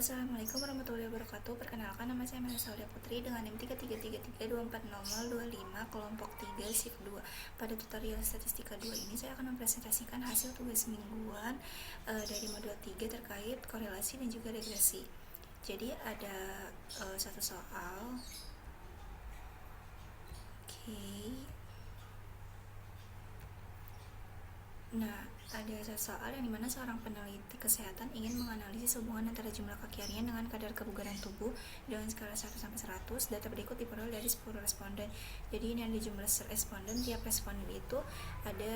Assalamualaikum warahmatullahi wabarakatuh. Perkenalkan, nama saya Melisa Sauda Putri dengan NIM 333324025 kelompok 3 shift 2. Pada tutorial statistika 2 ini saya akan mempresentasikan hasil tugas mingguan dari modul 3 terkait korelasi dan juga regresi. Jadi ada satu soal. Nah, ada satu soal yang dimana seorang peneliti kesehatan ingin menganalisis hubungan antara jumlah kaki harian dengan kadar kebugaran tubuh dengan skala 1-100. Data berikut diperoleh dari 10 responden. Jadi ini ada jumlah responden. Tiap responden itu ada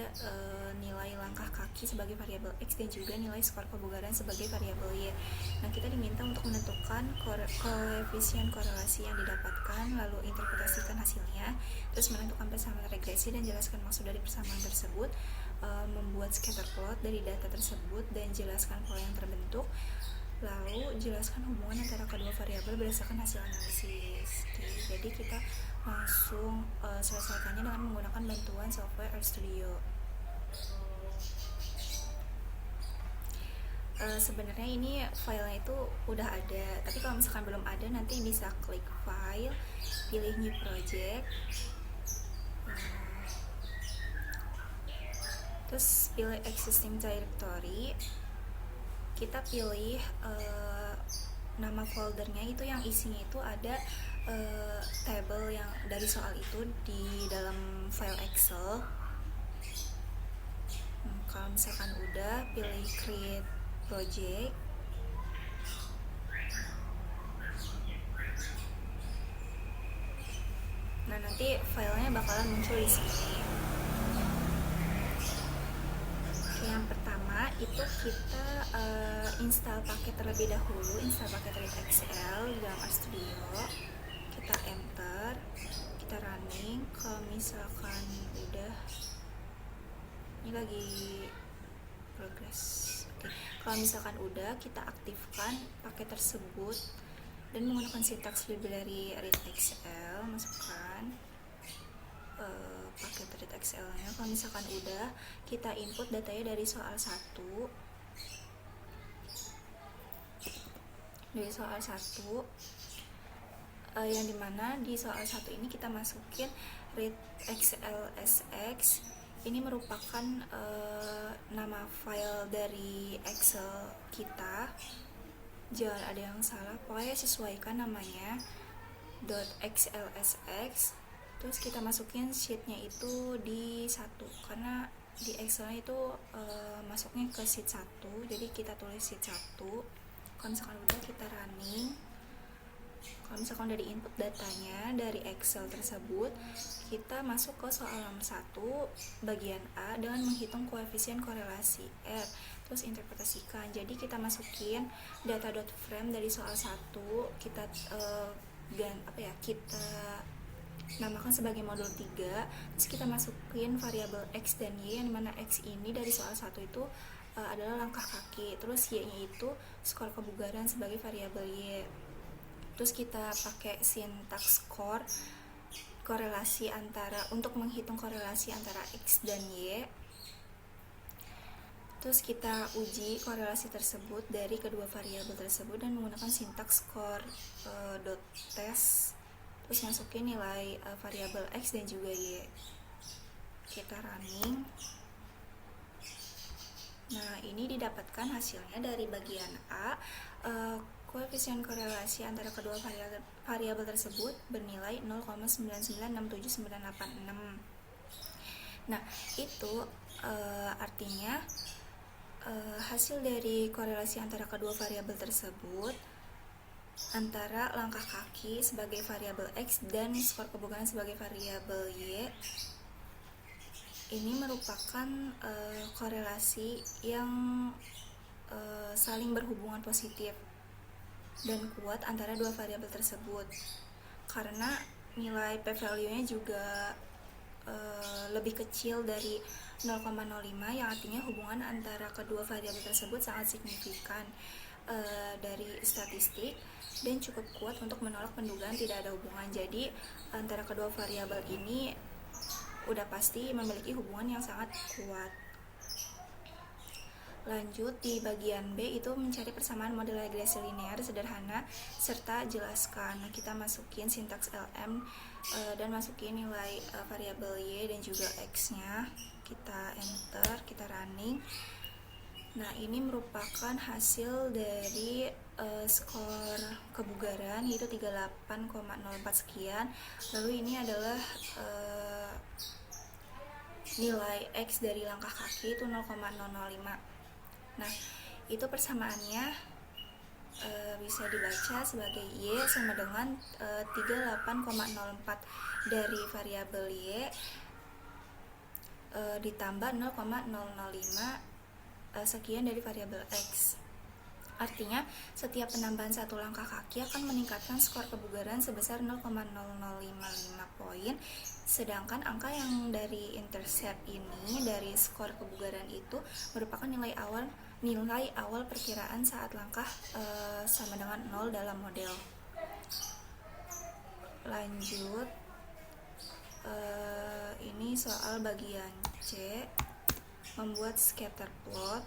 nilai langkah kaki sebagai variabel X dan juga nilai skor kebugaran sebagai variabel Y. Nah, kita diminta untuk menentukan koefisien korelasi yang didapatkan, lalu interpretasikan hasilnya, terus menentukan persamaan regresi dan jelaskan maksud dari persamaan tersebut, membuat scatter plot dari data tersebut dan jelaskan pola yang terbentuk, lalu jelaskan hubungan antara kedua variabel berdasarkan hasil analisis. Jadi kita langsung selesaikannya dengan menggunakan bantuan software RStudio. Sebenarnya ini filenya itu udah ada, tapi kalau misalkan belum ada nanti bisa klik file, pilih new project, terus pilih existing directory, kita pilih nama foldernya itu yang isinya itu ada table yang dari soal itu di dalam file Excel. Kalau misalkan udah, pilih create project. Nah, nanti filenya bakalan muncul di sini. Yang pertama itu kita install paket terlebih dahulu, install paket read XL di dalam RStudio. Kita enter, kita running. Kalau misalkan udah, ini lagi progress. Kalau misalkan udah, kita aktifkan paket tersebut dan menggunakan sintaks library read XL, masukkan paket read XL-nya. Kalau misalkan udah, kita input datanya dari soal 1. Dari soal 1 yang dimana di soal 1 ini kita masukin read XLSX. Ini merupakan nama file dari Excel kita. Jangan ada yang salah, pokoknya sesuaikan namanya .xlsx. Terus kita masukin sheetnya itu di 1, karena di Excelnya itu masuknya ke sheet 1, jadi kita tulis sheet 1. Kalau misalkan udah, kita running. Kalau misalkan udah di input datanya dari Excel tersebut, kita masuk ke soal nomor 1 bagian A dengan menghitung koefisien korelasi R, terus interpretasikan. Jadi kita masukin data.frame dari soal 1, kita kita namakan sebagai modul 3, terus kita masukin variabel X dan Y, yang dimana X ini dari soal 1 itu adalah langkah kaki, terus Y nya itu skor kebugaran sebagai variabel Y. Terus kita pakai sintaks core korelasi untuk menghitung korelasi antara X dan Y. Terus kita uji korelasi tersebut dari kedua variabel tersebut dan menggunakan sintaks core .test. Terus masukin nilai variabel X dan juga Y. Kita running. Nah, ini didapatkan hasilnya dari bagian A. Koefisien korelasi antara kedua variabel tersebut bernilai 0,9967986. Nah, itu artinya hasil dari korelasi antara kedua variabel tersebut antara langkah kaki sebagai variabel X dan skor kebugaran sebagai variabel Y ini merupakan korelasi yang saling berhubungan positif dan kuat antara dua variabel tersebut, karena nilai p-value-nya juga lebih kecil dari 0,05, yang artinya hubungan antara kedua variabel tersebut sangat signifikan dari statistik dan cukup kuat untuk menolak pendugaan tidak ada hubungan. Jadi antara kedua variabel ini udah pasti memiliki hubungan yang sangat kuat. Lanjut, di bagian B itu mencari persamaan model regresi linear sederhana serta jelaskan. Nah, kita masukin sintaks LM dan masukin nilai variabel Y dan juga X-nya. Kita enter, kita running. Nah, ini merupakan hasil dari skor kebugaran, yaitu 38,04 sekian. Lalu ini adalah nilai X dari langkah kaki itu 0,005. Nah, itu persamaannya bisa dibaca sebagai Y sama dengan 38,04 dari variabel Y ditambah 0,005 sekian dari variabel X. Artinya, setiap penambahan satu langkah kaki akan meningkatkan skor kebugaran sebesar 0,0055 poin, sedangkan angka yang dari intercept ini, dari skor kebugaran itu, merupakan nilai awal perkiraan saat langkah sama dengan 0 dalam model. Lanjut, ini soal bagian C, membuat scatter plot.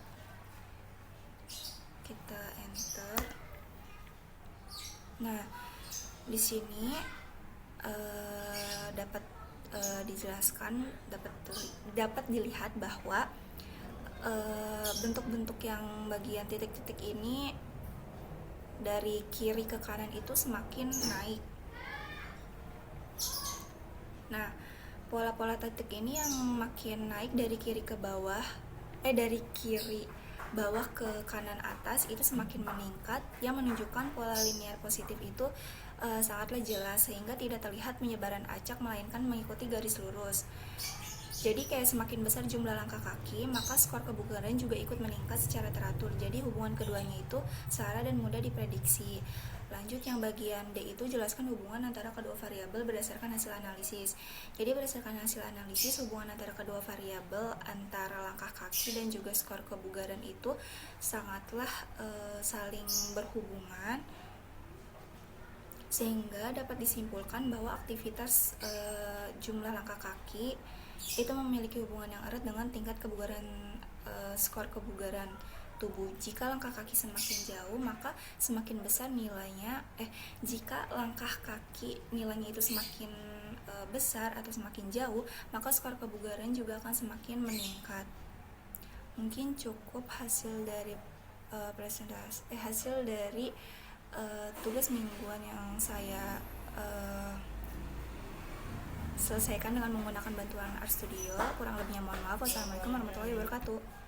Kita enter. Nah, di sini dapat dijelaskan, dapat dilihat bahwa bentuk-bentuk yang bagian titik-titik ini dari kiri ke kanan itu semakin naik. Nah, pola-pola titik ini yang makin naik dari kiri ke bawah, dari kiri bawah ke kanan atas itu semakin meningkat, yang menunjukkan pola linear positif itu sangatlah jelas, sehingga tidak terlihat penyebaran acak melainkan mengikuti garis lurus. Jadi kayak semakin besar jumlah langkah kaki, maka skor kebugaran juga ikut meningkat secara teratur. Jadi hubungan keduanya itu searah dan mudah diprediksi. Lanjut, yang bagian D itu jelaskan hubungan antara kedua variabel berdasarkan hasil analisis. Jadi berdasarkan hasil analisis, hubungan antara kedua variabel antara langkah kaki dan juga skor kebugaran itu sangatlah saling berhubungan, sehingga dapat disimpulkan bahwa aktivitas jumlah langkah kaki itu memiliki hubungan yang erat dengan tingkat kebugaran skor kebugaran tubuh. Jika langkah kaki semakin jauh, maka semakin besar nilainya. Jika langkah kaki nilainya itu semakin besar atau semakin jauh, maka skor kebugaran juga akan semakin meningkat. Mungkin cukup hasil dari hasil dari tugas mingguan yang saya selesaikan dengan menggunakan bantuan RStudio. Kurang lebihnya mohon maaf. Wassalamualaikum warahmatullahi wabarakatuh.